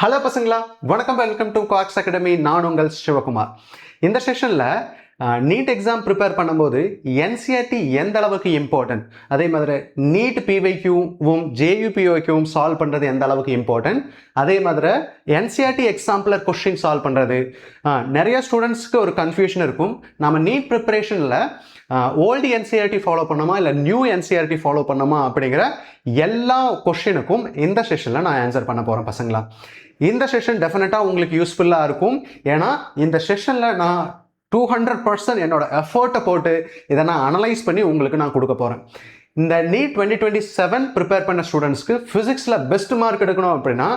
Hello பசங்களா, வணக்கம். Welcome to காக்ஸ் அகாடமி. நான் உங்கள் சிவகுமார். இந்த செஷனில் நீட் எக்ஸாம் ப்ரிப்பேர் பண்ணும்போது என்சிஆர்டி எந்த அளவுக்கு இம்பார்ட்டன்ட், அதே மாதிரி நீட் பிவைக்யூவும் ஜேயூபிஒய்க்யூவும் சால்வ் பண்ணுறது எந்த அளவுக்கு இம்பார்ட்டன்ட், அதே மாதிரி என்சிஆர்டி எக்ஸாம்பிளர் கொஸ்டின் சால்வ் பண்ணுறது. நிறைய ஸ்டூடெண்ட்ஸ்க்கு ஒரு கன்ஃபியூஷன் இருக்கும். நம்ம நீட் ப்ரிப்பரேஷனில் ஓல்டு என்சிஆர்டி ஃபாலோ பண்ணோமா இல்லை நியூ என்சிஆர்டி ஃபாலோ பண்ணோமா அப்படிங்கிற எல்லா கொஸ்டினுக்கும் இந்த செஷனில் நான் ஆன்சர் பண்ண போகிறேன் பசங்களா. இந்த செஷன் டெஃபினட்டாக உங்களுக்கு யூஸ்ஃபுல்லாக இருக்கும். ஏன்னா இந்த செஷனில் நான் 200% என்னோட எஃபர்ட்டை போட்டு இதை நான் அனலைஸ் பண்ணி உங்களுக்கு நான் கொடுக்க போகிறேன். இந்த நீட் 2027 ப்ரிப்பேர் பண்ண ஸ்டூடெண்ட்ஸ்க்கு ஃபிசிக்ஸில் பெஸ்ட் மார்க் எடுக்கணும் அப்படின்னா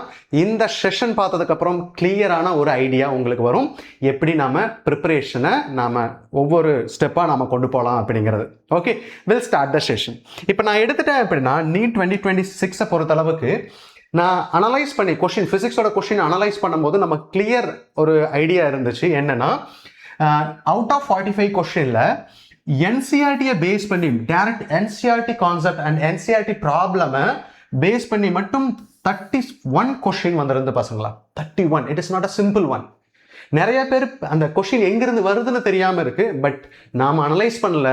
இந்த செஷன் பார்த்ததுக்கப்புறம் கிளியரான ஒரு ஐடியா உங்களுக்கு வரும். எப்படி நாம் ப்ரிப்பரேஷனை நாம் ஒவ்வொரு ஸ்டெப்பாக நாம் கொண்டு போகலாம் அப்படிங்கிறது. Okay, will start the session. இப்போ நான் எடுத்துட்டேன் அப்படின்னா நீட் 2026 பொறுத்தளவுக்கு நான் அனலைஸ் பண்ணி ஃபிசிக்ஸோட கொஸ்டின் அனலைஸ் பண்ணும்போது நம்ம கிளியர் ஒரு ஐடியா இருந்துச்சு. என்னன்னா, அவுட் ஆஃப் 45 கொஸ்டின்ல என்சிஆர்டியை பேஸ் பண்ணி direct NCERT concept and NCERT ப்ராப்ளமை பேஸ் பண்ணி மட்டும் 31 கொஸ்டின் வந்திருந்து பசங்களா. 31. It is not a simple one. நிறைய பேர் அந்த கொஸ்டின் எங்கிருந்து வருதுன்னு தெரியாமல் இருக்கு. பட் நாம் அனலைஸ் பண்ணல.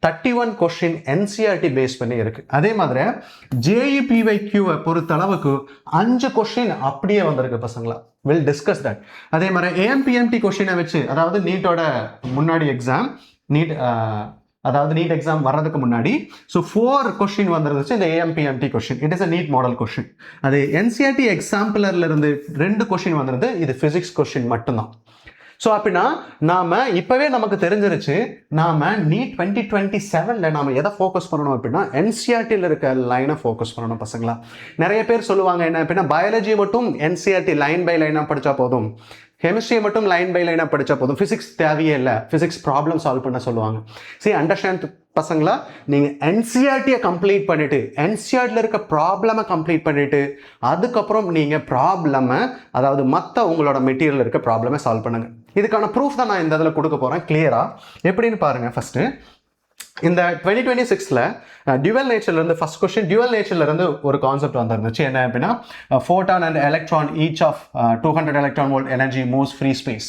31 கொஸ்டின் என்சிஆர்டி பேஸ் பண்ணி இருக்கு. அதே மாதிரி ஜேஇபிஒய்க்யூவை பொறுத்த அளவுக்கு 5 கொஸ்டின் அப்படியே வந்திருக்கு பசங்களா. Will discuss that. அதே மாதிரி ஏஎம்பிஎம்டி கொஸ்டினை வச்சு, அதாவது நீட்டோட முன்னாடி எக்ஸாம், நீட் எக்ஸாம் வர்றதுக்கு முன்னாடி 4 கொஸ்டின் வந்துருந்துச்சு. இந்த AIPMT question it is a NEET model question. அது என்சிஆர்டி எக்ஸாம்பிளர்ல இருந்து 2 கொஸ்டின் வந்துருது. இது பிசிக்ஸ் கொஸ்டின் மட்டும்தான். ஸோ அப்படின்னா நாம இப்பவே நமக்கு தெரிஞ்சிருச்சு, நாம நீட் 2027ல நாம எதை ஃபோக்கஸ் பண்ணணும் அப்படின்னா என்சிஆர்டியில் இருக்க லைனை ஃபோக்கஸ் பண்ணணும் பசங்களா. நிறைய பேர் சொல்லுவாங்க என்ன அப்படின்னா, பயாலஜி மட்டும் என்சிஆர்டி லைன் பை லைனா படிச்சா போதும், கெமிஸ்ட்ரி மட்டும் லைன் பை லைனாக படித்தா போதும், ஃபிசிக்ஸ் தேவையே இல்லை, ஃபிசிக்ஸ் ப்ராப்ளம் சால்வ் பண்ண சொல்லுவாங்க. சரி, அண்டர்ஸ்டாண்ட் பசங்களா. நீங்கள் என்சிஆர்டியை கம்ப்ளீட் பண்ணிவிட்டு என்சிஆர்டியில் இருக்க ப்ராப்ளமை கம்ப்ளீட் பண்ணிவிட்டு அதுக்கப்புறம் நீங்கள் ப்ராப்ளமை, அதாவது மற்ற உங்களோட மெட்டீரியல் இருக்க ப்ராப்ளமை சால்வ் பண்ணுங்கள். இதுக்கான ப்ரூஃப் தான் நான் இந்த இதில் கொடுக்க போகிறேன் கிளியராக. எப்படின்னு பாருங்கள். ஃபஸ்ட்டு இந்த 2026ல டியூவல் நேச்சர்லேருந்து ஃபர்ஸ்ட் கொஸ்டின் டியூவல் நேச்சர்லேருந்து ஒரு கான்செப்ட் வந்துருந்துச்சு. என்ன அப்படின்னா, photon and electron each of 200 electron volt energy moves free space.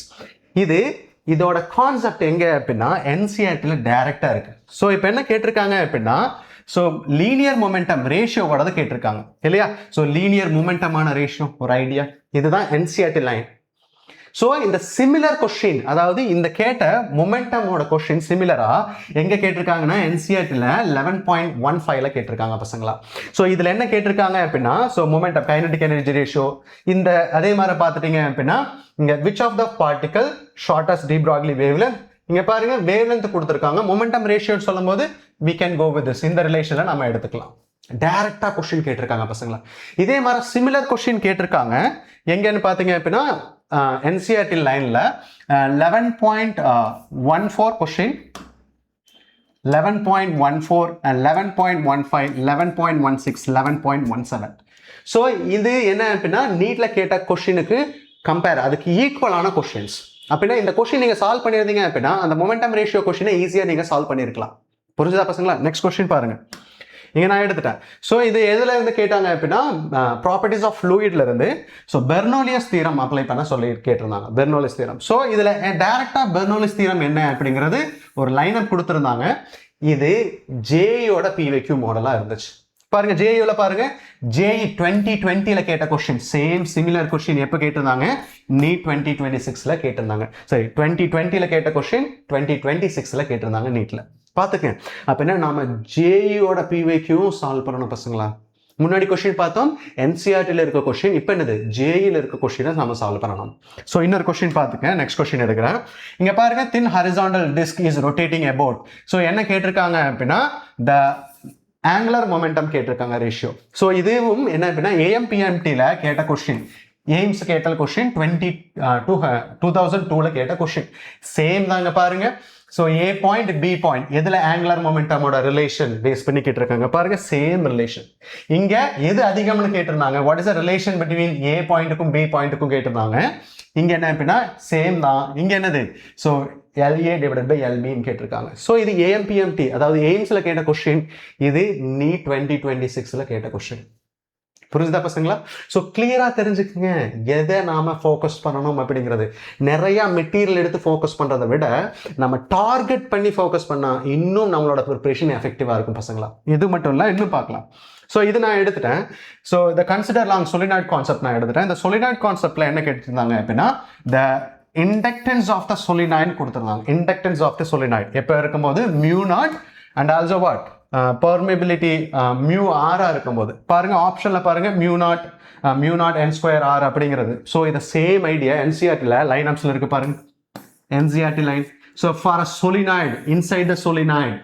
இதோட கான்செப்ட் எங்கே அப்படின்னா என்சிஆர்டியில் டைரக்டாக இருக்கு. ஸோ இப்போ என்ன கேட்டிருக்காங்க அப்படின்னா, ஸோ லீனியர் மொமெண்டம் ரேஷியோவோட கேட்டிருக்காங்க இல்லையா. ஸோ லீனியர் மொமெண்டமான ரேஷியோ ஒரு ஐடியா. இதுதான் என்சிஆர்டி லைன். ஸோ இந்த சிமிலர் கொஸ்டின், அதாவது இந்த கேட்ட மொமெண்டமோட கொஸ்டின் சிமிலரா எங்க கேட்டிருக்காங்கன்னா என்சிஆர்டியில் 11.15ல கேட்டிருக்காங்க பசங்களா. ஸோ இதுல என்ன கேட்டிருக்காங்க அப்படின்னா, so momentum kinetic energy ratio இந்த அதே மாதிரி பார்த்துட்டீங்க அப்படின்னா, இங்க which of the particle shortest de Broglie wavelength, இங்க பாருங்க வேவ்லென்த் கொடுத்துருக்காங்க. மொமெண்டம் ரேஷியோ சொல்லும் போது we can go with this. இந்த ரிலேஷன்ல நம்ம எடுத்துக்கலாம். டைரக்டா கொஸ்டின் கேட்டிருக்காங்க பசங்களா. இதே மாதிரி சிமிலர் கொஸ்டின் கேட்டிருக்காங்க எங்கன்னு பாத்தீங்க அப்படின்னா என்சிஆர்டி லைன்ல 11.14 கொஸ்டின், 11.14 and 11.15, 11.16, 11.17. ஸோ இது என்ன அப்படின்னா நீட்ல கேட்ட கொஸ்டினுக்கு கம்பேர், அதுக்கு ஈக்குவலான கொஸ்டின்ஸ். அப்படின்னா இந்த கொஸ்டின் நீங்க சால்வ் பண்ணியிருந்தீங்க அப்படின்னா அந்த மொமெண்டம் ரேஷியோ கொஸ்டினை ஈஸியா நீங்க சால்வ் பண்ணிருக்கலாம். புரிஞ்சுதா பசங்களா? நெக்ஸ்ட் கொஸ்டின் பாருங்க. இங்க நான் எடுத்துட்டேன். ஸோ இது எதுல இருந்து கேட்டாங்க அப்படின்னா ப்ராப்பர்ட்டிஸ் ஆஃப் ஃப்ளூயிட்ல இருந்து. ஸோ பெர்னோலியஸ் தீரம் அப்ளை பண்ண சொல்லி கேட்டிருந்தாங்க. பெர்னோலியஸ் தீரம். ஸோ இதுல டைரக்டா பெர்னோலியஸ் தீரம் என்ன அப்படிங்கிறது ஒரு லைனப் கொடுத்துருந்தாங்க. இது ஜேஇயோட பிவைக்யூ மாடலா இருந்துச்சு. பாருங்க ஜேஇல பாருங்க, ஜேஇ 2020ல கேட்ட கொஸ்டின் சேம் சிமிலர் கொஸ்டின் எப்போ கேட்டிருந்தாங்க, நீட் 2026ல கேட்டிருந்தாங்க. சரி, 2020ல கேட்ட கொஸ்டின் 2026ல கேட்டிருந்தாங்க நீட்ல. பார்த்துக்கேன். அப்போ என்ன, நாம ஜேஇயோட பிவைக்யூவும் சால்வ் பண்ணணும் பசங்களா. முன்னாடி கொஸ்டின் பார்த்தோம் என்சிஆர்டியில் இருக்க கொஸ்டின், இப்போ என்னது ஜேஇல இருக்க கொஸ்டினை நம்ம சால்வ் பண்ணணும். ஸோ இன்னொரு கொஸ்டின் பார்த்துக்கேன். நெக்ஸ்ட் கொஸ்டின் எடுக்கிறேன். இங்க பாருங்க, thin horizontal disc is rotating about. So என்ன கேட்டிருக்காங்க அப்படின்னா த ஆங்குலர் மொமெண்டம் கேட்டிருக்காங்க ரேஷியோ. ஸோ இதுவும் என்ன அப்படின்னா ஏஎம்பிஎம்டியில் கேட்ட கொஸ்டின், எய்ம்ஸ் கேட்ட கொஸ்டின் 2002ல கேட்ட கொஸ்டின் சேம் தாங்க. பாருங்க, so A point B point எதுல ஆங்குலர் மொமெண்டமோட ரிலேஷன் பேஸ் பண்ணி கேட்டிருக்காங்க. பாருங்க சேம் ரிலேஷன். இங்க எது அதிகம்னு கேட்டிருந்தாங்க, what is the relation between A பாயிண்ட்டுக்கும் பி பாயிண்ட்டுக்கும் கேட்டிருந்தாங்க. இங்க என்ன அப்படின்னா சேம் தான். இங்க என்னது, so LA divided by LB கேட்டிருக்காங்க. ஸோ இது ஏஎம்பிஎம்டி, அதாவது எய்ம்ஸ்ல கேட்ட கொஸ்டின், இது நீட் 2026ல கேட்ட கொஸ்டின். புரிஞ்சுதா பசங்களா? ஸோ கிளியராக தெரிஞ்சுக்கங்க எதை நாம் ஃபோக்கஸ் பண்ணணும் அப்படிங்கிறது. நிறையா மெட்டீரியல் எடுத்து ஃபோக்கஸ் பண்ணுறதை விட நம்ம டார்கெட் பண்ணி ஃபோக்கஸ் பண்ணால் இன்னும் நம்மளோட ப்ரிப்பரேஷன் எஃபெக்டிவாக இருக்கும் பசங்களா. இது மட்டும் இல்லை, இன்னும் பார்க்கலாம். ஸோ இது நான் எடுத்துட்டேன். ஸோ இந்த கன்சிடர் லாங் சொலினாய்ட் கான்செப்ட் நான் எடுத்துட்டேன். இந்த சொலினாய்ட் கான்செப்டில் என்ன கேட்டிருந்தாங்க அப்படின்னா, the inductance of the solenoid கொடுத்துருந்தாங்க. இண்டக்டன்ஸ் ஆஃப் த சொலினாய்ட் எப்போ இருக்கும்போது mu not and also what permeability mu ஆராக இருக்கும்போது பாருங்க, ஆப்ஷனில் பாருங்க mu not N square R அப்படிங்கிறது. ஸோ இதை சேம் ஐடியா என்சிஆர்டியில் லைன் அப்ஸில் இருக்கு பாருங்க, NCERT line. So for a solenoid inside the solenoid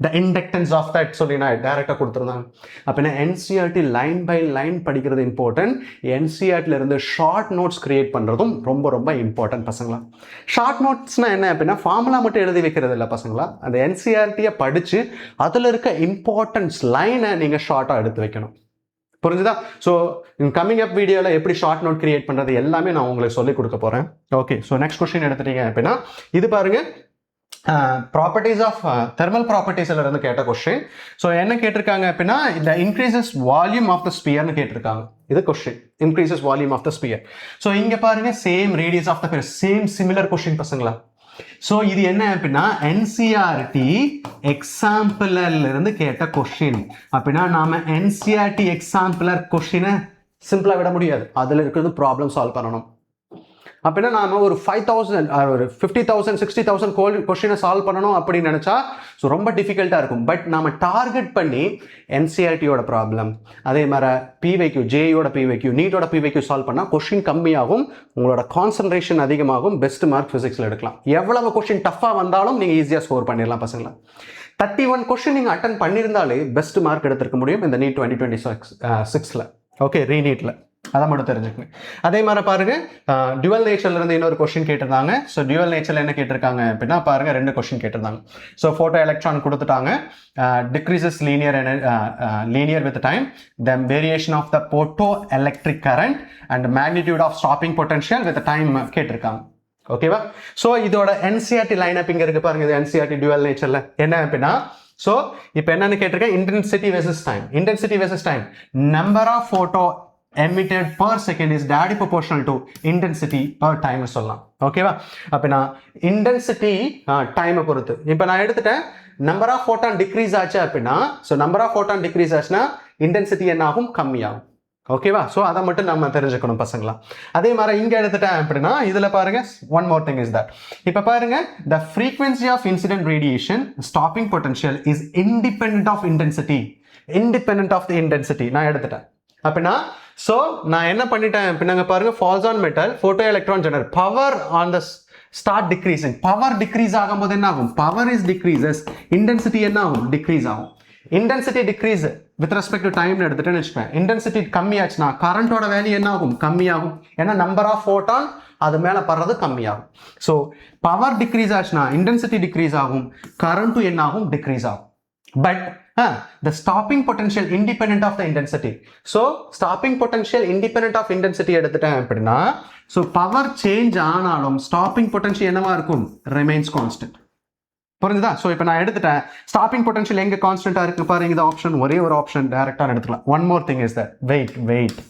the inductance of that solenoid டைரக்டா கொடுத்துருந்தாங்க. அப்படின்னா என்சிஆர்டி லைன் பை லைன் படிக்கிறது இம்பார்ட்டன்ட். என்சிஆர்டில இருந்து ஷார்ட் நோட்ஸ் கிரியேட் பண்ணுறதும் ரொம்ப ரொம்ப இம்பார்ட்டன்ட் பசங்களா. ஷார்ட் நோட்ஸ்னா என்ன அப்படின்னா ஃபார்முலா மட்டும் எழுதி வைக்கிறது இல்லை பசங்களா. அந்த என்சிஆர்டியை படித்து அதில் இருக்க இம்பார்ட்டன்ஸ் லைனை நீங்கள் ஷார்ட்டாக எடுத்து வைக்கணும். புரிஞ்சுதா? ஸோ கம்மிங் அப் வீடியோவில் எப்படி ஷார்ட் நோட் கிரியேட் பண்ணுறது எல்லாமே நான் உங்களுக்கு சொல்லிக் கொடுக்க போகிறேன். ஓகே, ஸோ நெக்ஸ்ட் கொஸ்டின் எடுத்துட்டீங்க அப்படின்னா இது பாருங்க, ப்ராப்பர்ட்டிஸ் ஆஃப் தெர்மல் ப்ராப்பர்ட்டிஸ்ல இருந்து கேட்ட கொஸ்டின். ஸோ என்ன கேட்டிருக்காங்க அப்படின்னா, இந்த இன்க்ரீசஸ் வால்யூம் ஆஃப் த ஸ்பியர்னு கேட்டிருக்காங்க. இது question, increases volume of the sphere. So இங்க பாருங்க same radius of the sphere, same similar question பசங்களா. ஸோ இது என்ன அப்படின்னா என்சிஆர்டி எக்ஸாம்பிளர்ல இருந்து கேட்ட கொஸ்டின். அப்படின்னா நாம என்சிஆர்டி எக்ஸாம்பிளர் கொஸ்டினை சிம்பிளா விட முடியாது, அதுல இருக்கிறது ப்ராப்ளம் சால்வ் பண்ணணும். அப்படின்னா நாம ஒரு 5,000 ஒரு 50,000 60,000 கொஸ்டினை சால்வ் பண்ணணும் அப்படின்னு நினைச்சா ஸோ ரொம்ப டிஃபிகல்ட்டாக இருக்கும். பட் நாம டார்கெட் பண்ணி என்சிஆர்டியோட ப்ராப்ளம், அதே மாதிரி பிவைக்யூ, ஜேயோட பிவைக்யூ, நீட்டோட பிவைக்யூ சால்வ் பண்ணால் கொஸ்டின் கம்மியாகும், உங்களோட கான்சன்ட்ரேஷன் அதிகமாகும், பெஸ்ட் மார்க் ஃபிசிக்ஸில் எடுக்கலாம். எவ்வளவு கொஸ்டின் டஃப்பாக வந்தாலும் நீங்கள் ஈஸியாக ஸ்கோர் பண்ணிடலாம் பசங்களா. 31 கொஸ்டின் நீங்கள் அட்டன் பண்ணியிருந்தாலே பெஸ்ட் மார்க் எடுத்திருக்க முடியும் இந்த நீட் 2026. ஓகே, ரீநீட்டில் அதை மட்டும் தெரிஞ்சுக்கங்க. அதே மாதிரி பாருங்க, டியூவல் நேச்சர்ல இருந்து இன்னொரு கொஸ்டின் கேட்டிருந்தாங்க. ஸோ டியூவல் நேச்சர்ல என்ன கேட்டிருக்காங்க அப்படின்னா பாருங்க, 2 கொஸ்டின் கேட்டிருந்தாங்க. ஸோ போட்டோ எலக்ட்ரான் கொடுத்துட்டாங்க, decreases linear with time, then variation of the photo electric current and magnitude of stopping potential with time கேட்டிருக்காங்க. ஓகேவா? ஸோ இதோட என்சிஆர்டி லைன் அப் இங்க இருக்கு பாருங்க, இது என்சிஆர்டி டியூவல் நேச்சர்ல என்ன அப்படின்னா, ஸோ இப்போ என்னன்னு கேட்டிருக்கேன், intensity versus time, number of photo emitted per second is directly proportional to intensity per time சொல்லலாம். ஓகேவா? அப்படின்னா இன்டென்சிட்டி டைமை பொறுத்து. இப்போ நான் எடுத்துட்டேன் நம்பர் ஆஃப் ஃபோட்டான் டிக்ரீஸ் ஆச்சு அப்படின்னா, so number of photon decrease ஆச்சுன்னா இன்டென்சிட்டி என்ன ஆகும், கம்மியாகும். ஓகேவா? ஸோ அதை மட்டும் நம்ம தெரிஞ்சுக்கணும் பசங்களா. அதே மாதிரி இங்கே எடுத்துட்டேன் அப்படின்னா இதில் பாருங்க, one more thing is that, இப்போ பாருங்க, the frequency of incident radiation stopping potential is independent of intensity. நான் எடுத்துட்டேன் அப்படின்னா ஸோ நான் என்ன பண்ணிட்டேன் அப்படின்னாங்க பாருங்க, falls on metal photo electron generate power on the start decreasing. Power decrease ஆகும்போது என்ன ஆகும், பவர் இஸ் டிக்ரீசஸ், இன்டென்சிட்டி என்ன ஆகும், டிக்ரீஸ் ஆகும். Intensity decrease with respect to டைம்னு எடுத்துட்டேன்னு வச்சுப்பேன். இன்டென்சிட்டி கம்மியாச்சுன்னா கரண்டோட வேல்யூ என்ன ஆகும், கம்மியாகும். ஏன்னா நம்பர் ஆஃப் ஃபோட்டான் அது மேலே படுறது கம்மியாகும். ஸோ பவர் டிக்ரீஸ் ஆச்சுன்னா இன்டென்சிட்டி டிக்ரீஸ் ஆகும், கரண்ட்டும் என்ன ஆகும், டிக்ரீஸ் ஆகும். But the stopping potential independent of the intensity. So stopping potential independent of intensity எடுத்துட்டேன் அப்படின்னா, so power change ஆனாலும் stopping potential என்னவா இருக்கும், remains constant. புரிஞ்சுதா? ஸோ இப்போ நான் எடுத்துட்டேன், ஸ்டாப்பிங் பொட்டன்ஷியல் எங்க கான்ஸ்டன்டா இருக்கு பாருங்க, இந்த ஆப்ஷன் ஒரே ஒரு ஆப்ஷன் டைரக்டா எடுத்துக்கலாம். One more thing is that wait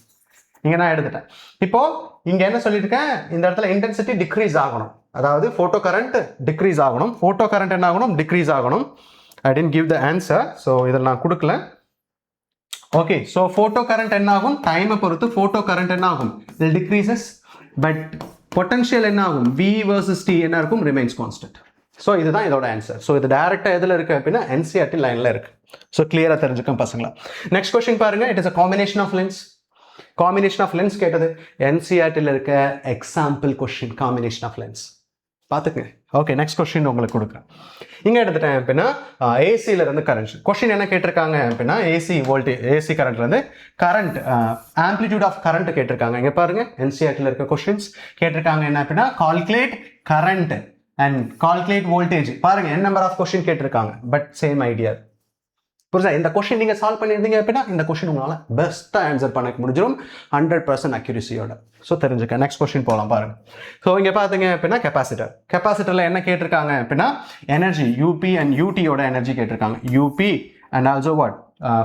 இங்க நான் எடுத்துட்டேன். இப்போ இங்க என்ன சொல்லியிருக்கேன், இந்த இடத்துல இன்டென்சிட்டி டிக்ரீஸ் ஆகணும், அதாவது போட்டோ கரண்ட் டிக்ரீஸ் ஆகணும். போட்டோ கரண்ட் என்ன ஆகணும், டிக்ரீஸ் ஆகணும். I didn't give the answer, so இதில் நான் கொடுக்கல. ஓகே, ஸோ ஃபோட்டோ கரண்ட் என்ன ஆகும், டைமை பொறுத்து ஃபோட்டோ கரண்ட் என்ன ஆகும், it decreases, பட் பொட்டன்ஷியல் என்ன ஆகும், V versus T என்ன இருக்கும், remains constant. ஸோ இதுதான் இதோட ஆன்சர். ஸோ இது டைரக்டாக எதில் இருக்கு அப்படின்னா என்சிஆர்டி லைனில் இருக்கு. ஸோ கிளியராக தெரிஞ்சுக்கும் பசங்களா. நெக்ஸ்ட் கொஸ்டின் பாருங்க, it is a combination of lens கேட்டது. என்சிஆர்டியில் இருக்க example question, combination of lens பார்த்துக்குங்க. ஓகே, நெக்ஸ்ட் கொஸ்டின் உங்களுக்கு கொடுக்குறேன். இங்கே எடுத்துட்டேன் அப்படின்னா ஏசியில இருந்து கரண்ட். கொஸ்டின் என்ன கேட்டிருக்காங்க அப்படின்னா ஏசி கரண்ட்ல இருந்து கரண்ட் ஆம்ப்ளிடியூட் ஆஃப் கரண்ட் கேட்டிருக்காங்க. இங்கே பாருங்க, என்சிஆர்டியில் இருக்க கொஸ்டின்ஸ் கேட்டிருக்காங்க என்ன அப்படின்னா calculate current and calculate voltage. பாருங்க, n நம்பர் ஆஃப் கொஸ்டின் கேட்டிருக்காங்க, பட் சேம் ஐடியா. புரியுதா? இந்த கொஸ்டின் நீங்க சால்வ் பண்ணியிருந்தீங்க அப்படின்னா இந்த கொஸ்டின் உங்களால பெஸ்ட்டாக ஆன்சர் பண்ண முடிஞ்சிடும் 100% அக்யூரசியோட. ஸோ தெரிஞ்சுக்க. நெக்ஸ்ட் கொஸ்டின் போகலாம் பாருங்க. ஸோ இங்கே பார்த்தீங்க அப்படின்னா கெப்பாசிட்டரில் என்ன கேட்டிருக்காங்க அப்படின்னா எனர்ஜி யூபி அண்ட் யூடியோட எனர்ஜி கேட்டிருக்காங்க. UP and also what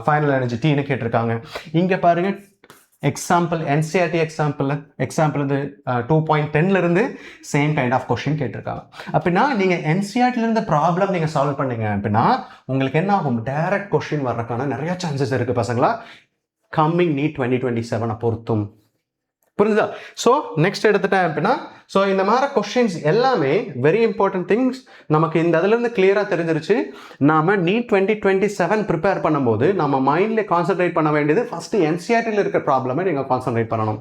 final energy டீன்னு கேட்டிருக்காங்க. இங்கே பாருங்க எக்ஸாம்பிள் NCERT எக்ஸாம்பிள் இது 2.10 இருந்து சேம் கைண்ட் ஆஃப் கொஸ்டின் கேட்டிருக்காங்க. அப்படின்னா நீங்கள் NCERTல இருந்த ப்ராப்ளம் நீங்கள் சால்வ் பண்ணீங்க அப்படின்னா உங்களுக்கு என்ன ஆகும், டைரக்ட் கொஸ்டின் வர்றதுக்கான நிறைய சான்சஸ் இருக்குது பசங்களா, கம்மிங் நீட் 2027 பொறுத்தும். புரிஞ்சுதா? ஸோ நெக்ஸ்ட் எடுத்துட்டேன் அப்படின்னா, ஸோ இந்த மாதிரி கொஸ்டின்ஸ் எல்லாமே வெரி இம்பார்ட்டன்ட் திங்ஸ் நமக்கு இந்த அதுலேருந்து கிளியராக தெரிஞ்சிருச்சு. நாம் நீட் 2027 ப்ரிப்பேர் பண்ணும்போது நம்ம மைண்டில் கான்சன்ட்ரேட் பண்ண வேண்டியது ஃபஸ்ட்டு NCERTல இருக்கிற ப்ராப்ளமை நீங்கள் கான்சன்ட்ரேட் பண்ணணும்.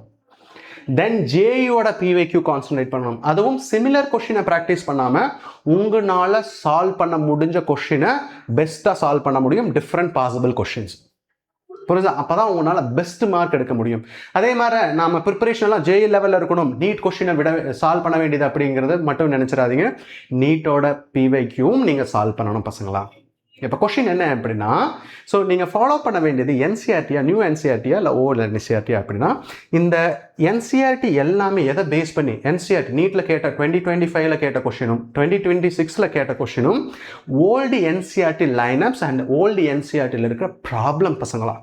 தென் JEOட PYQ கான்சன்ட்ரேட் பண்ணணும். அதுவும் சிமிலர் கொஸ்டினை ப்ராக்டிஸ் பண்ணாமல் உங்களால் சால்வ் பண்ண முடிஞ்ச கொஸ்டினை பெஸ்ட்டாக சால்வ் பண்ண முடியும், டிஃப்ரெண்ட் பாசிபிள் கொஸ்டின்ஸ். புரியுதா? அப்போ தான் உங்களால் பெஸ்ட் மார்க் எடுக்க முடியும். அதே மாதிரி நம்ம ப்ரிப்பரேஷன்லாம் JEE லெவலில் இருக்கணும், நீட் கொஸ்டினை சால்வ் பண்ண வேண்டியது அப்படிங்கிறது மட்டும் நினச்சிடாதீங்க. நீட்டோட PYQவும் நீங்கள் சால்வ் பண்ணணும் பசங்களா. இப்போ கொஸ்டின் என்ன அப்படின்னா, ஸோ நீங்கள் ஃபாலோ பண்ண வேண்டியது NCERTயா, நியூ NCERTயா இல்லை ஓல்டு NCERTயா அப்படின்னா, இந்த NCERT எல்லாமே எதை பேஸ் பண்ணி, NCERT நீட்டில் கேட்ட 2025ல் கேட்ட கொஸ்டினும் 2026ல் கேட்ட கொஸ்டினும் old NCERT lineups and old NCERTயில் இருக்கிற ப்ராப்ளம் பசங்களா.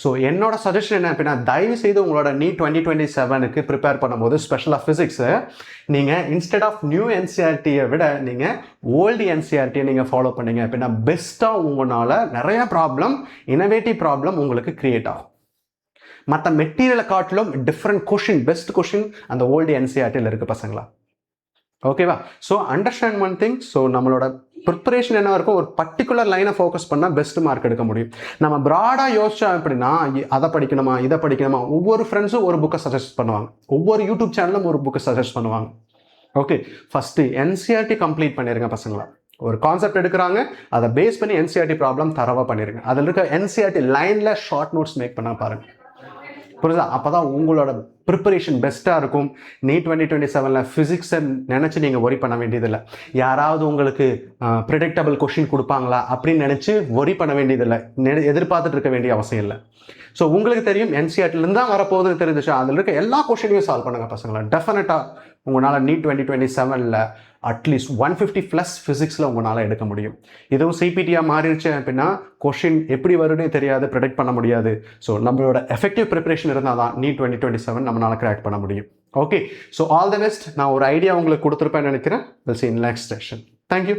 ஸோ என்னோட சஜஷன் என்ன அப்படின்னா, தயவு செய்து உங்களோட நீட் 2027க்கு ப்ரிப்பேர் பண்ணும்போது ஸ்பெஷலாக ஃபிசிக்ஸை நீங்கள் இன்ஸ்டெட் ஆஃப் நியூ NCERTயை விட நீங்கள் ஓல்டு NCERTயை நீங்கள் ஃபாலோ பண்ணீங்க அப்படின்னா பெஸ்ட்டாக உங்களால் நிறையா ப்ராப்ளம், இனோவேட்டிவ் ப்ராப்ளம் உங்களுக்கு கிரியேட் ஆகும். மற்ற மெட்டீரியலை காட்டிலும் டிஃப்ரெண்ட் கொஷின், பெஸ்ட் கொஷின் அந்த ஓல்டு NCERTயில் இருக்குது பசங்களா. ஓகேவா? So understand one thing. So நம்மளோட ப்ரிப்பரேஷன் என்ன இருக்கும், ஒரு பர்டிகுலர் லைனை ஃபோக்கஸ் பண்ணால் பெஸ்ட் மார்க் எடுக்க முடியும். நம்ம ப்ராடாக யோசிச்சோம் அப்படின்னா அதை படிக்கணுமா இதை படிக்கணுமா, ஒவ்வொரு ஃப்ரெண்ட்ஸும் ஒரு புக்கை சஜஸ்ட் பண்ணுவாங்க, ஒவ்வொரு யூடியூப் சேனலும் ஒரு புக்கை சஜஸ்ட் பண்ணுவாங்க. ஓகே, ஃபஸ்ட்டு NCERT கம்ப்ளீட் பண்ணிடுங்க பசங்களா. ஒரு கான்செப்ட் எடுக்கிறாங்க, அதை பேஸ் பண்ணி NCERT ப்ராப்ளம் தரவாக பண்ணிடுங்க. அதில் இருக்க NCERT லைனில் ஷார்ட் நோட்ஸ் மேக் பண்ண பாருங்கள். புரியுதா? அப்போ தான் உங்களோட ப்ரிப்பரேஷன் பெஸ்ட்டாக இருக்கும். நீட் 2027ல் ஃபிசிக்ஸை நினச்சி நீங்கள் ஒரி பண்ண வேண்டியதில்லை. யாராவது உங்களுக்கு ப்ரிடிக்டபிள் கொஷின் கொடுப்பாங்களா அப்படின்னு நினச்சி ஒரி பண்ண வேண்டியதில்லை, எதிர்பார்த்துட்டு இருக்க வேண்டிய அவசியம் இல்லை. ஸோ உங்களுக்கு தெரியும் NCERTலேருந்து தான் வரப்போகுதுன்னு தெரிஞ்சிச்சு, அதில் இருக்க எல்லா கொஷினையும் சால்வ் பண்ணுங்கள் பசங்களா. டெஃபினட்டாக உங்களால் நீட் 2027ல் அட்லீஸ்ட் 150+ ஃபிசிக்ஸில் உங்களால் எடுக்க முடியும். இதுவும் CPTயாக மாறிடுச்சு அப்படின்னா கொஷின் எப்படி வரும்னே தெரியாது, ப்ரெடிக்ட் பண்ண முடியாது. ஸோ நம்மளோட எஃபெக்டிவ் ப்ரிப்பரேஷன் இருந்தால் தான் நீட் 2027 நம்மளால் கிராக் பண்ண முடியும். Okay, so all the best. நான் ஒரு ஐடியா உங்களுக்கு கொடுத்துருப்பேன்னு நினைக்கிறேன். We'll see in next session. Thank you.